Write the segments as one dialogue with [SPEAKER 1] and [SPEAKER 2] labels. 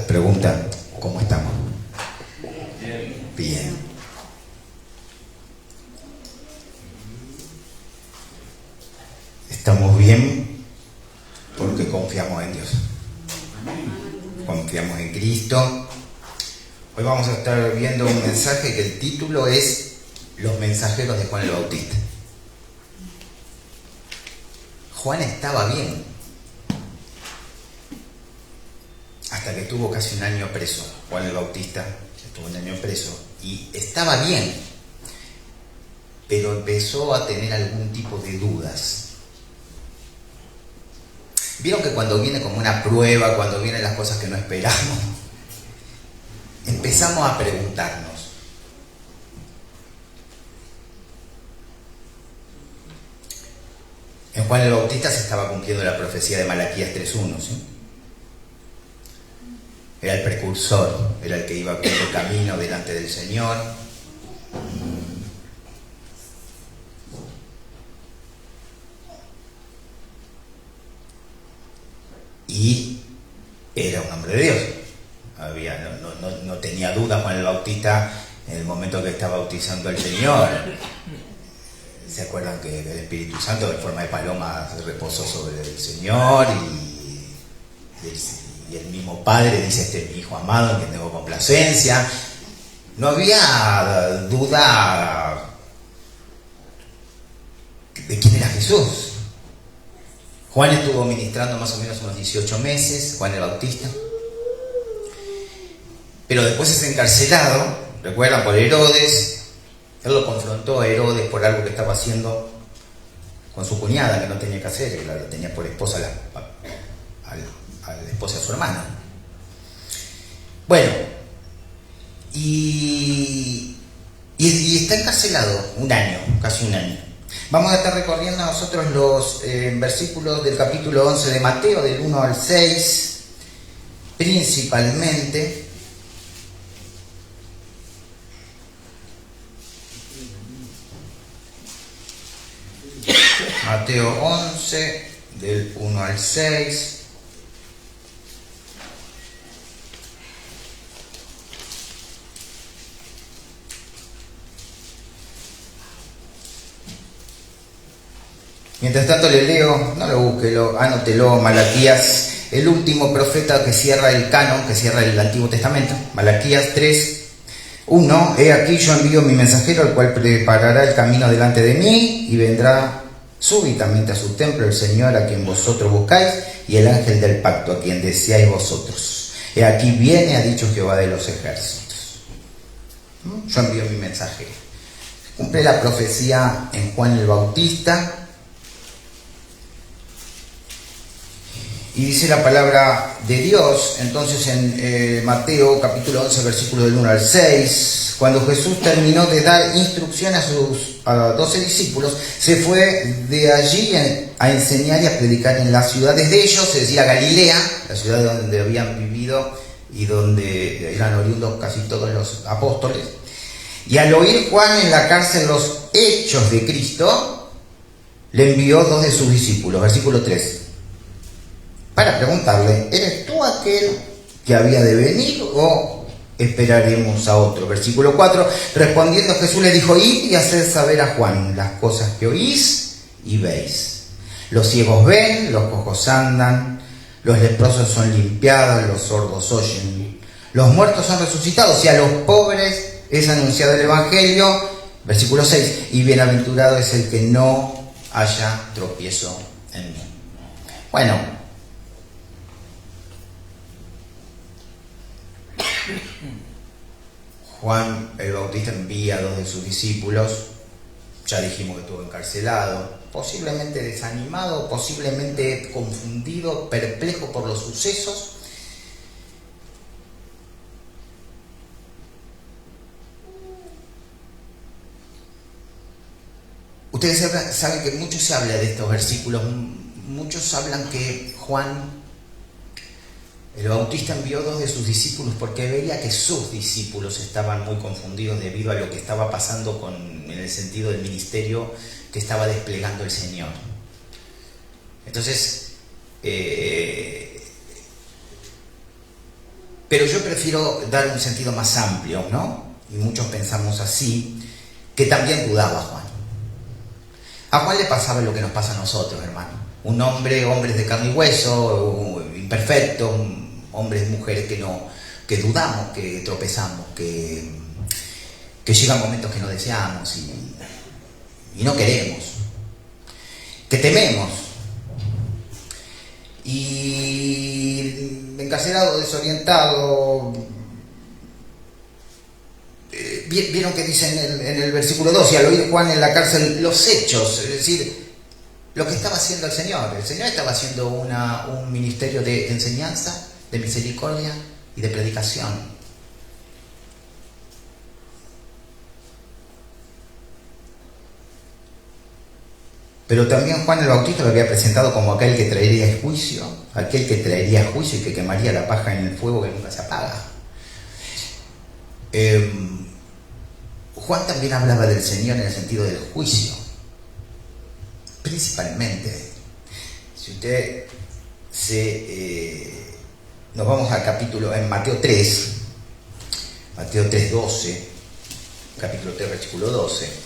[SPEAKER 1] La pregunta, ¿cómo estamos? Bien. Estamos bien porque confiamos en Dios. Confiamos en Cristo. Hoy vamos a estar viendo un mensaje que el título es Los mensajeros de Juan el Bautista. Juan estaba bien hasta que estuvo casi un año preso. Juan el Bautista estuvo un año preso y estaba bien, pero empezó a tener algún tipo de dudas. Vieron que cuando viene como una prueba, cuando vienen las cosas que no esperamos, empezamos a preguntarnos. En Juan el Bautista se estaba cumpliendo la profecía de Malaquías 3:1, ¿sí? Era el precursor, era el que iba abriendo camino delante del Señor. Y era un hombre de Dios. No tenía duda Juan el Bautista en el momento que estaba bautizando al Señor. ¿Se acuerdan que el Espíritu Santo en forma de paloma se reposó sobre el Señor? Y el mismo Padre dice: este es mi Hijo amado en quien tengo complacencia. No había duda de quién era Jesús. Juan estuvo ministrando más o menos unos 18 meses, Juan el Bautista. Pero después es encarcelado, recuerdan, por Herodes. Él lo confrontó a Herodes por algo que estaba haciendo con su cuñada, que no tenía que hacer, que la tenía por esposa a la esposa de su hermana. Bueno, y está encarcelado un año, casi un año. Vamos a estar recorriendo nosotros los versículos del capítulo 11 de Mateo, del 1 al 6, principalmente. Mateo 11, del 1 al 6. Mientras tanto le leo, no lo busque, anótelo, Malaquías, el último profeta que cierra el canon, que cierra el Antiguo Testamento. Malaquías 3:1. He aquí yo envío mi mensajero, el cual preparará el camino delante de mí, y vendrá súbitamente a su templo el Señor a quien vosotros buscáis, y el ángel del pacto a quien deseáis vosotros. He aquí viene, ha dicho Jehová de los ejércitos. Yo envío mi mensajero. Cumple la profecía en Juan el Bautista. Y dice la palabra de Dios, entonces en Mateo capítulo 11, versículo del 1 al 6, cuando Jesús terminó de dar instrucción a sus 12 discípulos, se fue de allí a enseñar y a predicar en las ciudades de ellos, se decía Galilea, la ciudad donde habían vivido y donde eran oriundos casi todos los apóstoles. Y al oír Juan en la cárcel los hechos de Cristo, le envió 2 de sus discípulos, versículo 3. Para preguntarle: ¿eres tú aquel que había de venir o esperaremos a otro? Versículo 4. Respondiendo Jesús le dijo: id y haced saber a Juan las cosas que oís y veis. Los ciegos ven, los cojos andan, los leprosos son limpiados, los sordos oyen, los muertos son resucitados, y a los pobres es anunciado el Evangelio. Versículo 6. Y bienaventurado es el que no haya tropiezo en mí. Bueno, Juan el Bautista envía a 2 de sus discípulos. Ya dijimos que estuvo encarcelado, posiblemente desanimado, posiblemente confundido, perplejo por los sucesos. Ustedes saben que mucho se habla de estos versículos. Muchos hablan que Juan el Bautista envió 2 de sus discípulos porque veía que sus discípulos estaban muy confundidos debido a lo que estaba pasando en el sentido del ministerio que estaba desplegando el Señor. Entonces, Pero yo prefiero dar un sentido más amplio, ¿no? Y muchos pensamos así, que también dudaba Juan. A Juan le pasaba lo que nos pasa a nosotros, hermano. Un hombre, hombres de carne y hueso, imperfectos, hombres y mujeres que dudamos, que tropezamos, que llegan momentos que no deseamos y no queremos, que tememos. Y encarcelado, desorientado, vieron que dice en el versículo 2, y al oír Juan en la cárcel los hechos, es decir, lo que estaba haciendo el Señor. El Señor estaba haciendo un ministerio de enseñanza, de misericordia y de predicación. Pero también Juan el Bautista lo había presentado como aquel que traería juicio, aquel que traería juicio y que quemaría la paja en el fuego que nunca se apaga. Juan también hablaba del Señor en el sentido del juicio, principalmente. Si usted nos vamos al capítulo, en Mateo 3, Mateo 3:12, capítulo 3, versículo 12.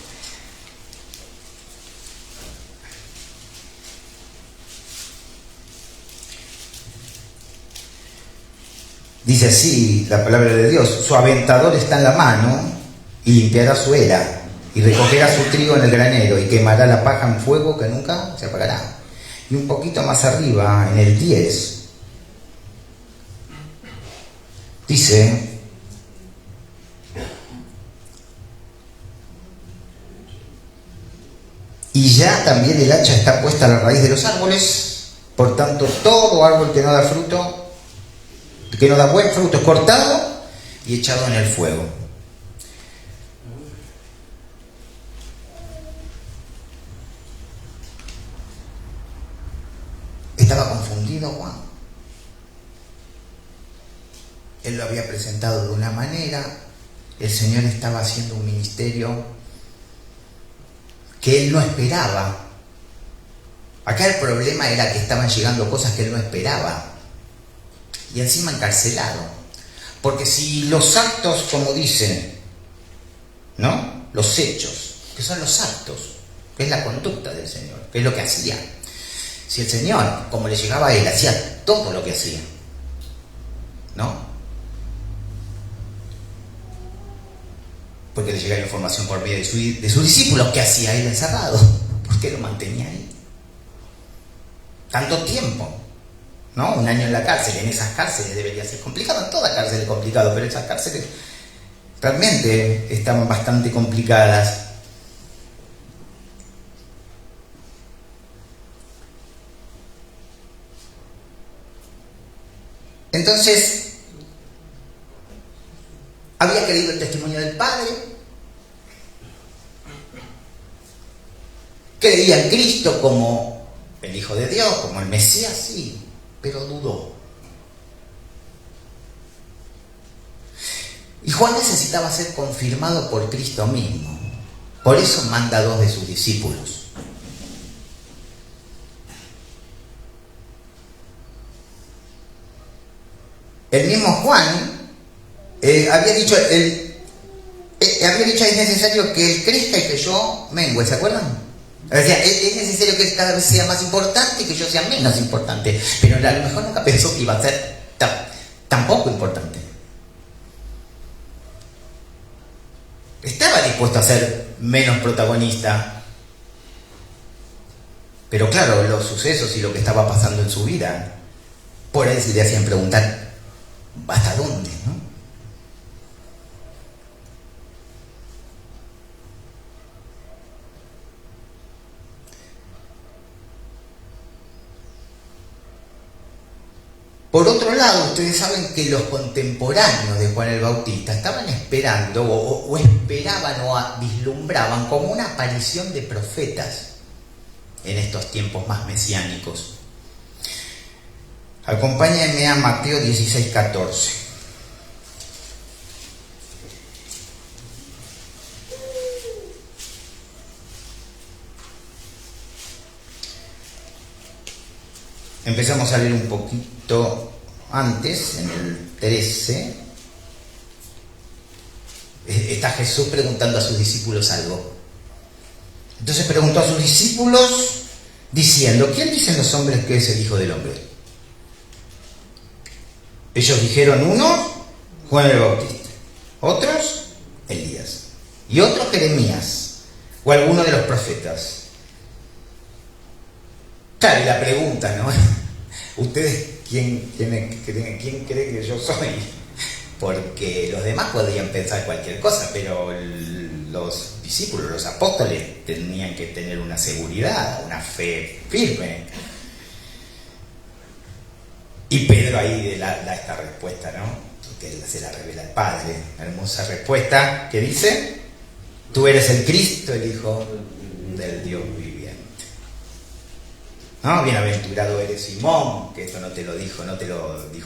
[SPEAKER 1] Dice así la palabra de Dios: su aventador está en la mano y limpiará su era y recogerá su trigo en el granero y quemará la paja en fuego que nunca se apagará. Y un poquito más arriba, en el 10, dice: y ya también el hacha está puesta a la raíz de los árboles, por tanto todo árbol que no da fruto, que no da buen fruto, es cortado y echado en el fuego. Estaba confundido Juan. Él lo había presentado de una manera, el Señor estaba haciendo un ministerio que él no esperaba. Acá el problema era que estaban llegando cosas que él no esperaba. Y encima encarcelado. Porque si los actos, como dicen, ¿no? Los hechos, que son los actos, que es la conducta del Señor, que es lo que hacía. Si el Señor, como le llegaba a él, hacía todo lo que hacía, ¿no? Porque le llegaba la información por medio de sus discípulos, ¿qué hacía él encerrado? ¿Por qué lo mantenía ahí tanto tiempo? ¿No? Un año en la cárcel. En esas cárceles debería ser complicado, en toda cárcel es complicado, pero esas cárceles realmente estaban bastante complicadas. Entonces, había creído el testimonio del Padre, creía en Cristo como el Hijo de Dios, como el Mesías, sí, pero dudó. Y Juan necesitaba ser confirmado por Cristo mismo. Por eso manda a 2 de sus discípulos. El mismo Juan había dicho es necesario que él crezca y que yo mengue, ¿se acuerdan? O sea, es necesario que él cada vez sea más importante y que yo sea menos importante. Pero a lo mejor nunca pensó que iba a ser tan poco importante. Estaba dispuesto a ser menos protagonista. Pero claro, los sucesos y lo que estaba pasando en su vida, por ahí se le hacían preguntar, ¿hasta dónde? ¿No? Por otro lado, ustedes saben que los contemporáneos de Juan el Bautista estaban esperando o esperaban o vislumbraban como una aparición de profetas en estos tiempos más mesiánicos. Acompáñenme a Mateo 16:14. Empezamos a leer un poquito antes, en el 13, está Jesús preguntando a sus discípulos algo. Entonces preguntó a sus discípulos diciendo: ¿quién dicen los hombres que es el Hijo del Hombre? Ellos dijeron: unos, Juan el Bautista; otros, Elías; y otros, Jeremías, o alguno de los profetas. Claro, y la pregunta, ¿no? ¿Ustedes quién creen que yo soy? Porque los demás podrían pensar cualquier cosa, pero los discípulos, los apóstoles, tenían que tener una seguridad, una fe firme. Y Pedro ahí da esta respuesta, ¿no? Que se la revela el Padre. Hermosa respuesta que dice: tú eres el Cristo, el Hijo del Dios viviente. ¿No? Bienaventurado eres Simón, que esto no te lo dijo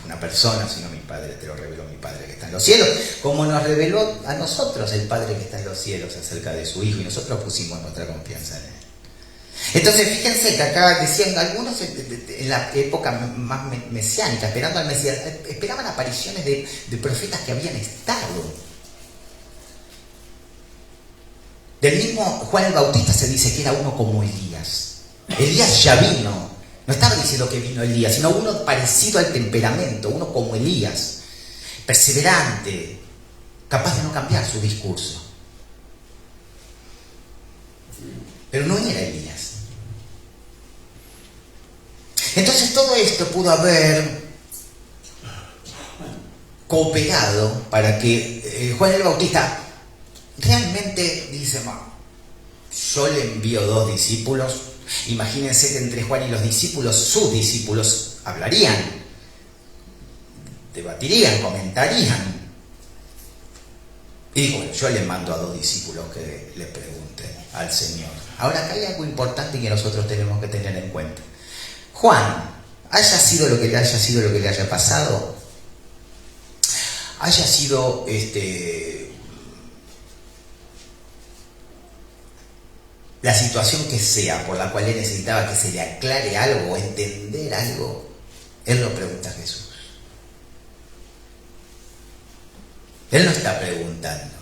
[SPEAKER 1] una persona, sino mi Padre, te lo reveló mi Padre que está en los cielos, como nos reveló a nosotros el Padre que está en los cielos acerca de su Hijo, y nosotros pusimos nuestra confianza en él. Entonces fíjense que acá decían algunos en la época más mesiánica, esperando al Mesías, esperaban apariciones de profetas que habían estado. Del mismo Juan el Bautista se dice que era uno como Elías. Elías ya vino, no estaba diciendo que vino Elías, sino uno parecido al temperamento, uno como Elías, perseverante, capaz de no cambiar su discurso. Pero no era Elías. Entonces todo esto pudo haber cooperado para que Juan el Bautista realmente dice: yo le envío 2 discípulos. Imagínense que entre Juan y los discípulos, sus discípulos hablarían, debatirían, comentarían. Y digo: yo le mando a 2 discípulos que le pregunten al Señor. Ahora, acá hay algo importante que nosotros tenemos que tener en cuenta. Juan, haya sido lo que le haya pasado, haya sido la situación que sea por la cual él necesitaba que se le aclare algo o entender algo, él lo pregunta a Jesús. Él no está preguntando.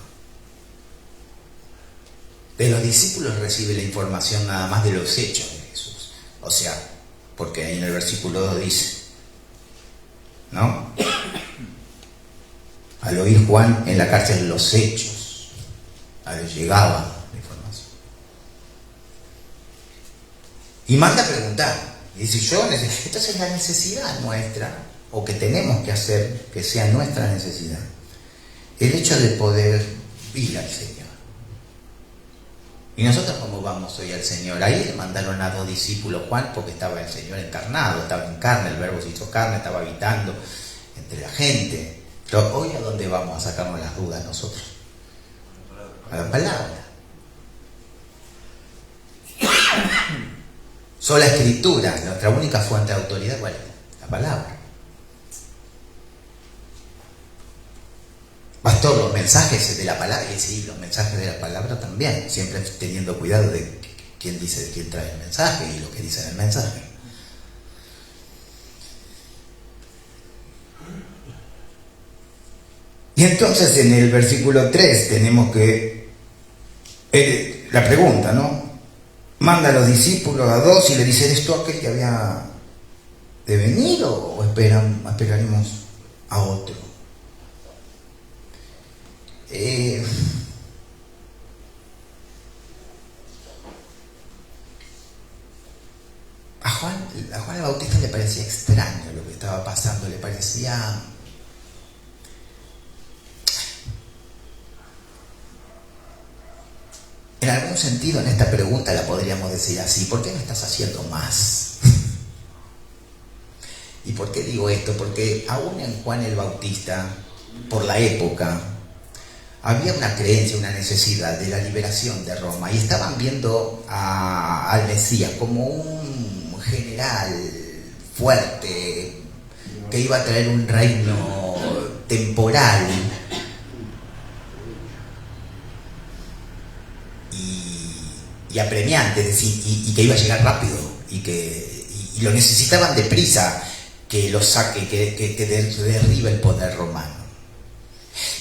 [SPEAKER 1] De los discípulos recibe la información nada más de los hechos de Jesús. O sea, porque ahí en el versículo 2 dice, ¿no? Al oír Juan en la cárcel los hechos, a él llegaba la información. Y manda a preguntar. Y dice: yo necesito. Entonces la necesidad nuestra, o que tenemos que hacer que sea nuestra necesidad, el hecho de poder ir al Señor. Y nosotros, ¿cómo vamos hoy al Señor? Ahí le mandaron a 2 discípulos, Juan, porque estaba el Señor encarnado, estaba en carne, el Verbo se hizo carne, estaba habitando entre la gente. Pero hoy, ¿a dónde vamos a sacarnos las dudas nosotros? A la palabra. Sola Escritura, nuestra única fuente de autoridad, ¿cuál es? La palabra. Pastor, los mensajes de la palabra, y sí, los mensajes de la palabra también, siempre teniendo cuidado de quién dice, de quién trae el mensaje y lo que dice en el mensaje. Y entonces en el versículo 3 tenemos que la pregunta, ¿no? Manda a los discípulos a 2 y le dice: ¿eres tú aquel que había de venir o esperaremos a otro? A Juan el Bautista le parecía extraño lo que estaba pasando, le parecía... En algún sentido, en esta pregunta la podríamos decir así: ¿por qué no estás haciendo más? ¿Y por qué digo esto? Porque aún en Juan el Bautista, por la época, había una creencia, una necesidad de la liberación de Roma, y estaban viendo al Mesías como un general fuerte que iba a traer un reino temporal y apremiante, es decir, y que iba a llegar rápido y lo necesitaban deprisa, que lo saque, que derribe el poder romano.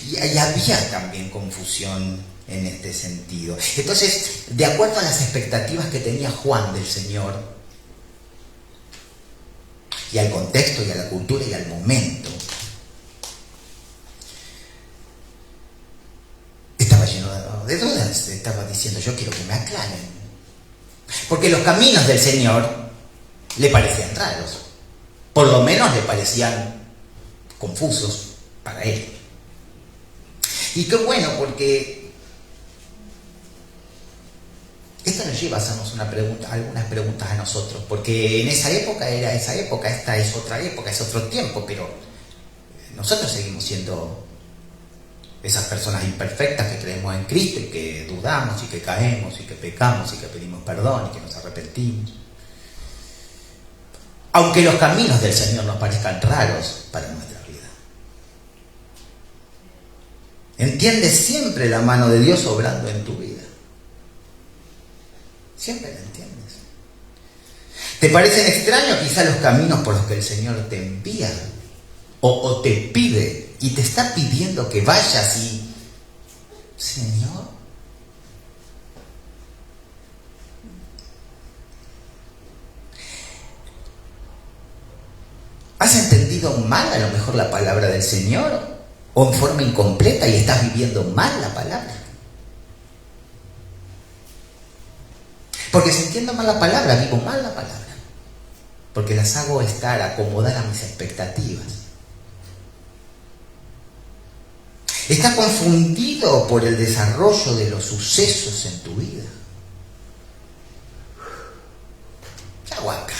[SPEAKER 1] Y había también confusión en este sentido. Entonces, de acuerdo a las expectativas que tenía Juan del Señor, y al contexto, y a la cultura, y al momento, estaba lleno de dudas. Estaba diciendo, yo quiero que me aclaren. Porque los caminos del Señor le parecían raros. Por lo menos le parecían confusos para él. Y qué bueno, porque esto nos lleva a hacernos algunas preguntas a nosotros, porque en esa época era esa época, esta es otra época, es otro tiempo, pero nosotros seguimos siendo esas personas imperfectas que creemos en Cristo y que dudamos y que caemos y que pecamos y que pedimos perdón y que nos arrepentimos. Aunque los caminos del Señor nos parezcan raros para nuestra vida. Entiende siempre la mano de Dios obrando en tu vida. Siempre la entiendes. ¿Te parecen extraños quizá los caminos por los que el Señor te envía? O te pide y te está pidiendo que vayas y... Señor, ¿has entendido mal a lo mejor la palabra del Señor? ¿O en forma incompleta y estás viviendo mal la palabra? Porque si entiendo mal la palabra, vivo mal la palabra. Porque las hago acomodar a mis expectativas. Está confundido por el desarrollo de los sucesos en tu vida. ¿Qué hago acá?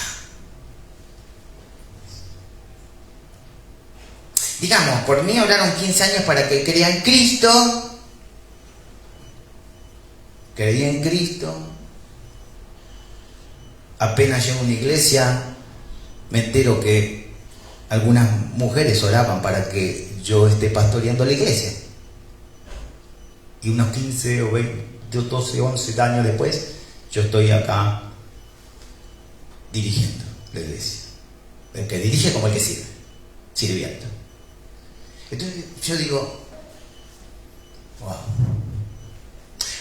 [SPEAKER 1] Digamos, por mí oraron 15 años para que crea en Cristo. Creí en Cristo. Apenas llego a una iglesia, me entero que algunas mujeres oraban para que yo esté pastoreando la iglesia. Y unos 15 o 20, 12, 11 años después, yo estoy acá dirigiendo la iglesia. El que dirige como el que sirve, sirviendo. Entonces yo digo, wow.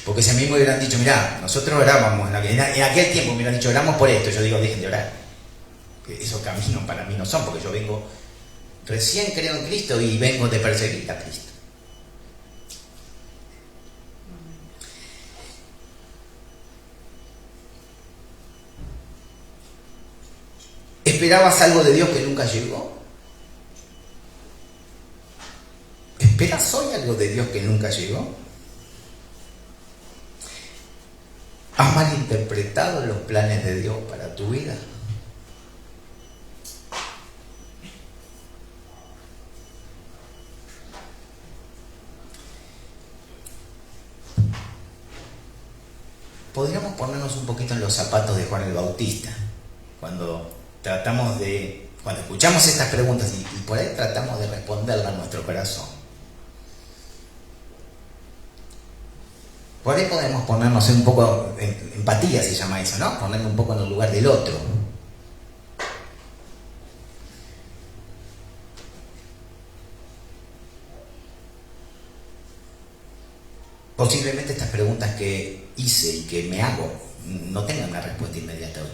[SPEAKER 1] Porque si a mí me hubieran dicho, mirá, nosotros orábamos, en aquel tiempo me hubieran dicho, oramos por esto, yo digo, dejen de orar. Que esos caminos para mí no son, porque yo vengo, recién creo en Cristo y vengo de perseguir a Cristo. ¿Esperabas algo de Dios que nunca llegó? ¿Esperas hoy algo de Dios que nunca llegó? ¿Has malinterpretado los planes de Dios para tu vida? Podríamos ponernos un poquito en los zapatos de Juan el Bautista, cuando escuchamos estas preguntas y por ahí tratamos de responderlas a nuestro corazón. Por ahí podemos ponernos un poco, empatía se llama eso, ¿no? Ponerme un poco en el lugar del otro. Posiblemente estas preguntas que hice y que me hago no tengan una respuesta inmediata hoy.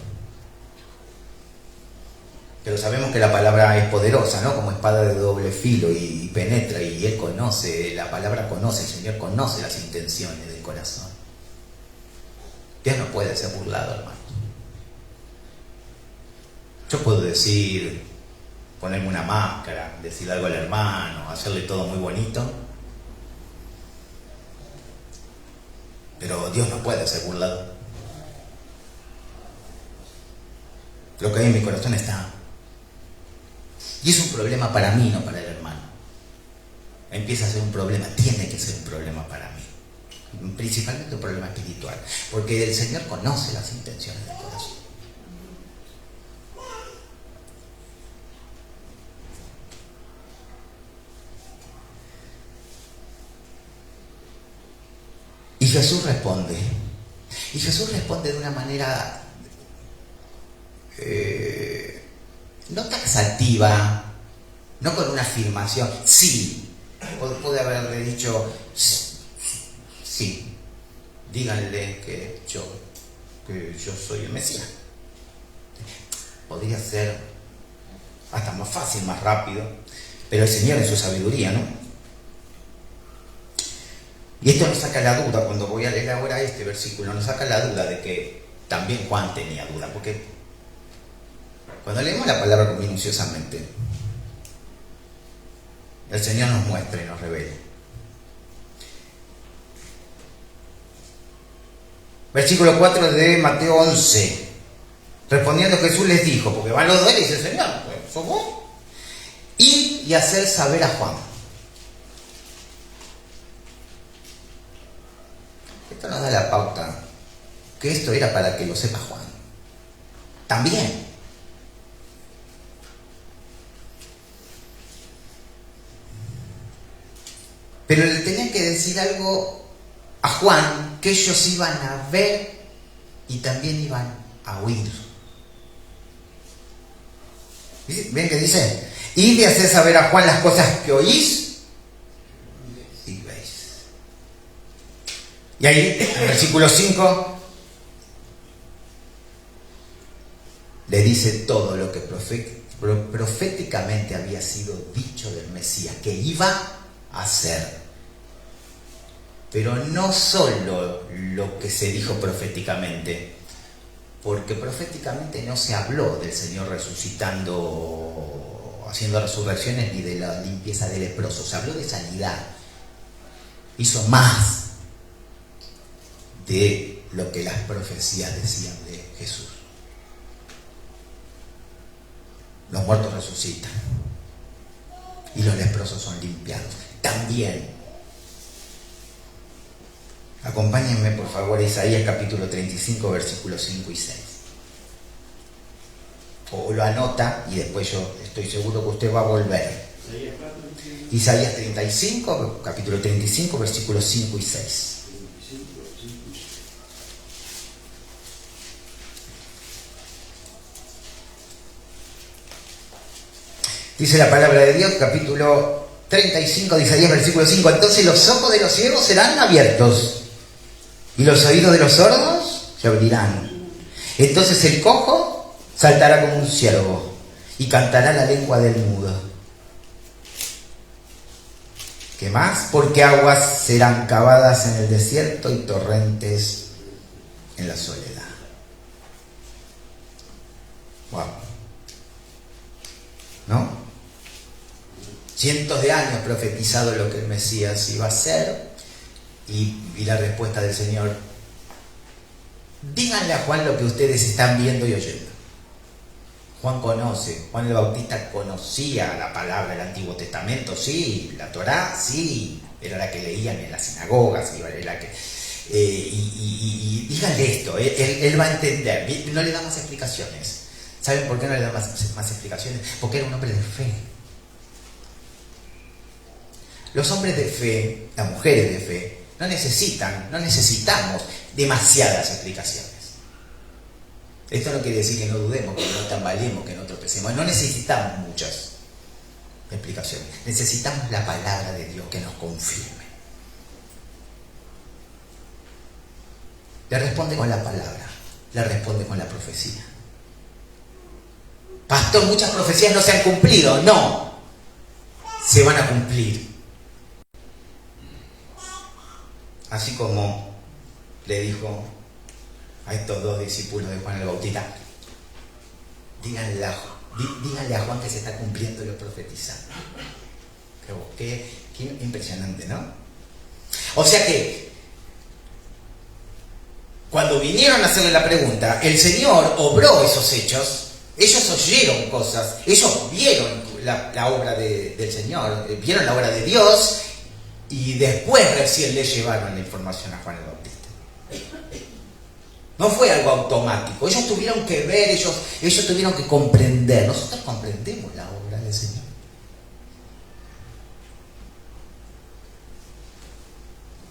[SPEAKER 1] Pero sabemos que la palabra es poderosa, ¿no? Como espada de doble filo y penetra, y Él conoce, la palabra conoce, el Señor conoce las intenciones del corazón. Dios no puede ser burlado, hermano. Yo puedo decir, ponerme una máscara, decir algo al hermano, hacerle todo muy bonito, pero Dios no puede ser burlado. Lo que hay en mi corazón está. Y es un problema para mí, no para el hermano. Empieza a ser un problema, tiene que ser un problema para mí. Principalmente un problema espiritual, porque el Señor conoce las intenciones del corazón. Y Jesús responde. Y Jesús responde de una manera no taxativa, no con una afirmación. Sí, puede haberle dicho, sí, díganle que yo soy el Mesías. Podría ser hasta más fácil, más rápido, pero el Señor en su sabiduría, ¿no? Y esto nos saca la duda, cuando voy a leer ahora este versículo, nos saca la duda de que también Juan tenía duda, porque cuando leemos la palabra minuciosamente, el Señor nos muestra y nos revela. Versículo 4 de Mateo 11. Respondiendo Jesús les dijo, porque van los dos y dice, Señor, pues, ¿sos vos? Y hacer saber a Juan. Esto nos da la pauta que esto era para que lo sepa Juan. También. Pero le tenían que decir algo a Juan que ellos iban a ver y también iban a oír. ¿Ven qué dice? Y de hacer saber a Juan las cosas que oís y veis. Y ahí, en el versículo 5, le dice todo lo que proféticamente había sido dicho del Mesías, que iba a hacer. Pero no solo lo que se dijo proféticamente, porque proféticamente no se habló del Señor resucitando, haciendo resurrecciones, ni de la limpieza de leprosos. Se habló de sanidad. Hizo más de lo que las profecías decían de Jesús. Los muertos resucitan y los leprosos son limpiados. También. Acompáñenme por favor a Isaías capítulo 35, versículos 5 y 6. O lo anota y después yo estoy seguro que usted va a volver. Isaías 35, capítulo 35, versículos 5 y 6. Dice la palabra de Dios, capítulo 35 de Isaías, versículo 5. Entonces los ojos de los ciegos serán abiertos y los oídos de los sordos se abrirán. Entonces el cojo saltará como un ciervo y cantará la lengua del mudo. ¿Qué más? Porque aguas serán cavadas en el desierto y torrentes en la soledad. Wow. ¿No? Cientos de años profetizado lo que el Mesías iba a hacer y la respuesta del Señor: díganle a Juan lo que ustedes están viendo y oyendo. Juan conoce, Juan el Bautista conocía la palabra del Antiguo Testamento, sí, la Torá, sí, era la que leían en las sinagogas, era la que, y díganle esto, él va a entender. No le da más explicaciones. ¿Saben por qué no le da más explicaciones? Porque era un hombre de fe. Los hombres de fe, las mujeres de fe, no necesitamos demasiadas explicaciones. Esto no quiere decir que no dudemos, que no tambaleemos, que no tropecemos. No necesitamos muchas explicaciones. Necesitamos la palabra de Dios que nos confirme. Le responde con la palabra, le responde con la profecía. Pastor, muchas profecías no se han cumplido. No, se van a cumplir. Así como le dijo a estos dos discípulos de Juan el Bautista: díganle a Juan que se está cumpliendo lo profetizado. Qué impresionante, ¿no? O sea que cuando vinieron a hacerle la pregunta, el Señor obró esos hechos. Ellos oyeron cosas, ellos vieron la obra del Señor, vieron la obra de Dios, y después recién le llevaron la información a Juan el Bautista. No fue algo automático. Ellos tuvieron que ver, ellos tuvieron que comprender. Nosotros comprendemos la obra del Señor.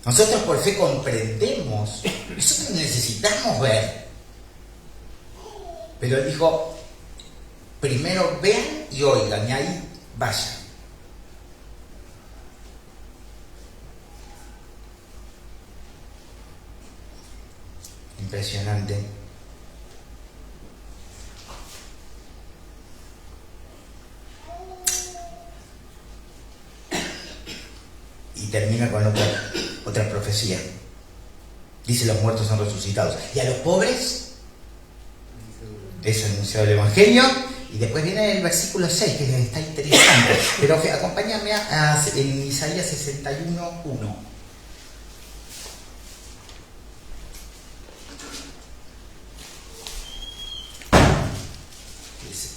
[SPEAKER 1] Nosotros por fe comprendemos. Nosotros necesitamos ver. Pero él dijo: primero vean y oigan, y ahí vayan. Impresionante. Y termina con otra profecía. Dice: los muertos son resucitados. Y a los pobres es anunciado el Evangelio. Y después viene el versículo 6, que está interesante. Pero acompáñame en Isaías 61:1.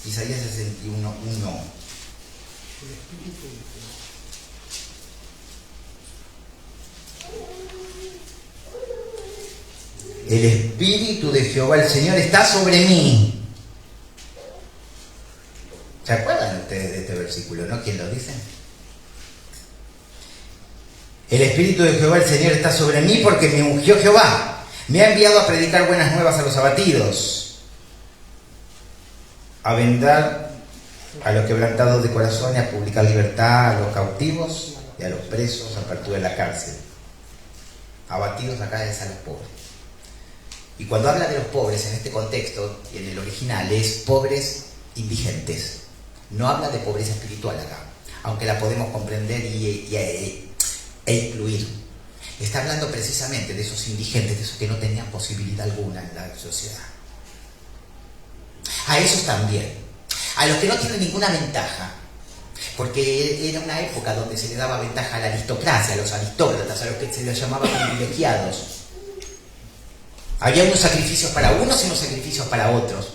[SPEAKER 1] Isaías 61:1. El Espíritu de Jehová el Señor está sobre mí. ¿Se acuerdan ustedes de este versículo, no? ¿Quién lo dice? El Espíritu de Jehová el Señor está sobre mí porque me ungió Jehová. Me ha enviado a predicar buenas nuevas a los abatidos, a vendar a los quebrantados de corazón y a publicar libertad a los cautivos y a los presos, apertura de la cárcel. Abatidos acá es a los pobres. Y cuando habla de los pobres en este contexto, y en el original, es pobres indigentes. No habla de pobreza espiritual acá, aunque la podemos comprender e incluir. Está hablando precisamente de esos indigentes, de esos que no tenían posibilidad alguna en la sociedad. A esos también. A los que no tienen ninguna ventaja, porque era una época donde se le daba ventaja a la aristocracia, a los aristócratas, a los que se les llamaba privilegiados. Había unos sacrificios para unos y unos sacrificios para otros.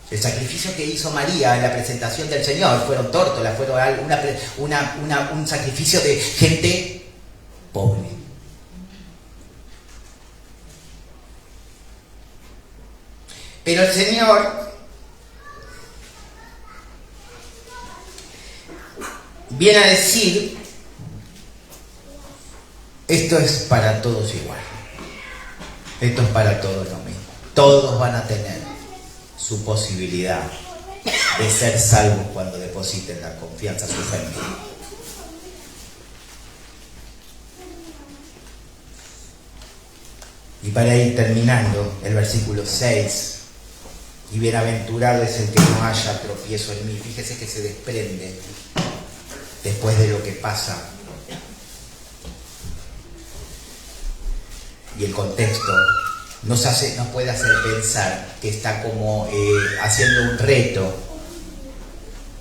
[SPEAKER 1] El sacrificio que hizo María en la presentación del Señor fueron tórtolas, fueron un sacrificio de gente pobre. Pero el Señor viene a decir: esto es para todos igual. Esto es para todos lo mismo. Todos van a tener su posibilidad de ser salvos cuando depositen la confianza, su fe en mí. Y para ir terminando, el versículo 6: y bienaventurado es el que no haya tropiezo en mí. Fíjese que se desprende después de lo que pasa. Y el contexto nos puede hacer pensar que está como haciendo un reto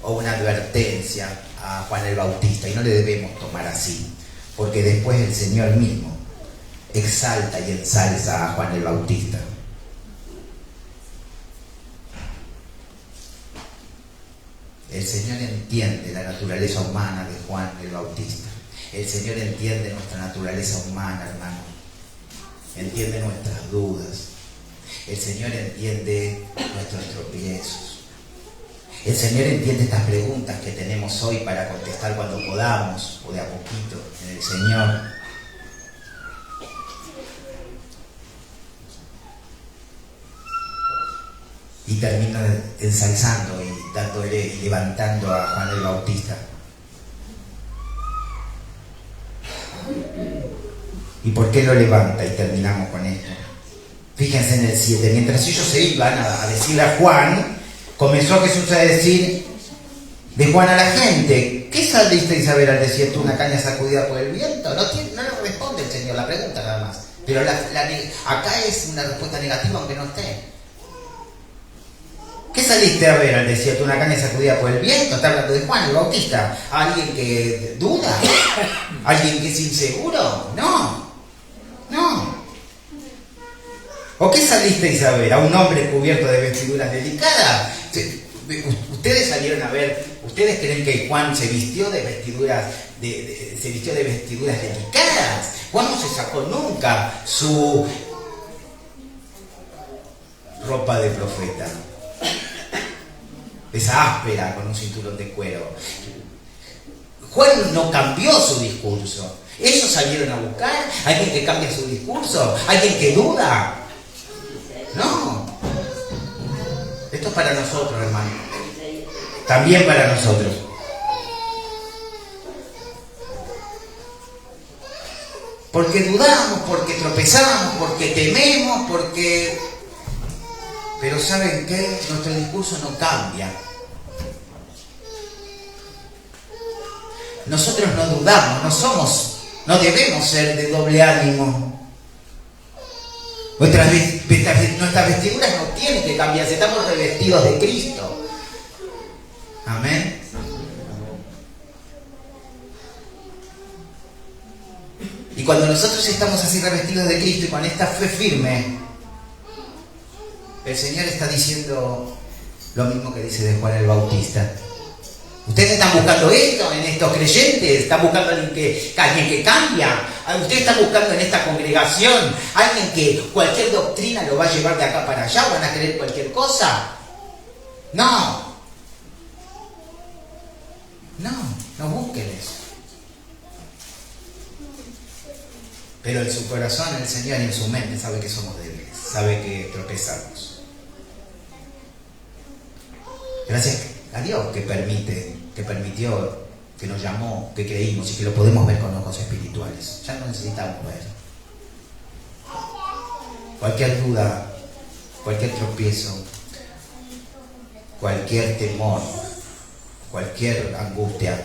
[SPEAKER 1] o una advertencia a Juan el Bautista, y no le debemos tomar así, porque después el Señor mismo exalta y ensalza a Juan el Bautista. El Señor entiende la naturaleza humana de Juan el Bautista. El Señor entiende nuestra naturaleza humana, hermano. Entiende nuestras dudas. El Señor entiende nuestros tropiezos. El Señor entiende estas preguntas que tenemos hoy para contestar cuando podamos, o de a poquito, en el Señor. Y termina ensalzando y levantando a Juan el Bautista. ¿Y por qué lo levanta? Y terminamos con esto. Fíjense en el 7. Mientras ellos se iban a decirle a Juan, comenzó Jesús a decir de Juan a la gente: ¿qué salisteis a ver al desierto, una caña sacudida por el viento? No le responde el Señor la pregunta nada más. Pero acá es una respuesta negativa aunque no esté. ¿Qué saliste a ver al desierto, una caña sacudida por el viento? Está hablando de Juan el Bautista. ¿Alguien que duda? ¿Alguien que es inseguro? No. ¿O qué salisteis a ver? ¿A un hombre cubierto de vestiduras delicadas? Ustedes salieron a ver, ¿ustedes creen que Juan se vistió de vestiduras delicadas? Juan no se sacó nunca su ropa de profeta, esa áspera con un cinturón de cuero. Juan no cambió su discurso. Ellos salieron a buscar alguien que cambie su discurso, alguien que duda. No. Esto es para nosotros, hermano. También para nosotros. Porque dudamos, porque tropezamos, porque tememos, porque... Pero ¿saben qué? Nuestro discurso no cambia. Nosotros no dudamos, no debemos ser de doble ánimo. Nuestras vestiduras no tienen que cambiarse, estamos revestidos de Cristo. Amén. Y cuando nosotros estamos así revestidos de Cristo y con esta fe firme, el Señor está diciendo lo mismo que dice de Juan el Bautista. Ustedes están buscando esto en estos creyentes, están buscando alguien que cambia. Ustedes están buscando en esta congregación alguien que cualquier doctrina lo va a llevar de acá para allá, van a creer cualquier cosa. No busquen eso. Pero en su corazón el Señor y en su mente sabe que somos débiles, sabe que tropezamos. Gracias a Dios que permitió, que nos llamó, que creímos y que lo podemos ver con ojos espirituales. Ya no necesitamos ver. Cualquier duda, cualquier tropiezo, cualquier temor, cualquier angustia,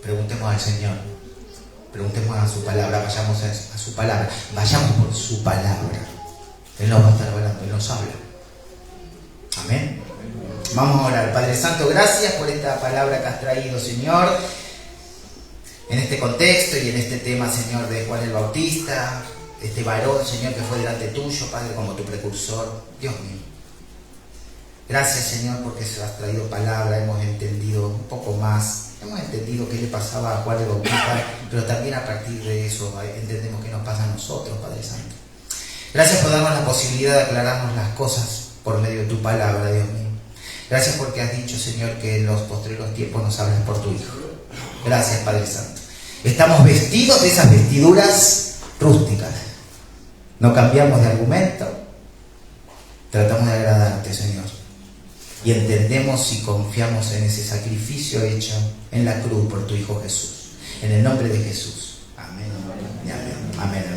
[SPEAKER 1] preguntemos al Señor, preguntemos a su palabra, vayamos a su palabra, vayamos por su palabra. Él nos va a estar hablando, Él nos habla. Amén. Vamos a orar. Padre Santo, gracias por esta palabra que has traído, Señor, en este contexto y en este tema, Señor, de Juan el Bautista, este varón, Señor, que fue delante tuyo, Padre, como tu precursor. Dios mío, gracias, Señor, porque se has traído palabra, hemos entendido un poco más, hemos entendido qué le pasaba a Juan el Bautista, pero también a partir de eso entendemos qué nos pasa a nosotros, Padre Santo. Gracias por darnos la posibilidad de aclararnos las cosas por medio de tu palabra, Dios mío. Gracias porque has dicho, Señor, que en los postreros tiempos nos hablas por tu Hijo. Gracias, Padre Santo. Estamos vestidos de esas vestiduras rústicas. No cambiamos de argumento. Tratamos de agradarte, Señor. Y entendemos y confiamos en ese sacrificio hecho en la cruz por tu Hijo Jesús. En el nombre de Jesús. Amén. Amén. Amén.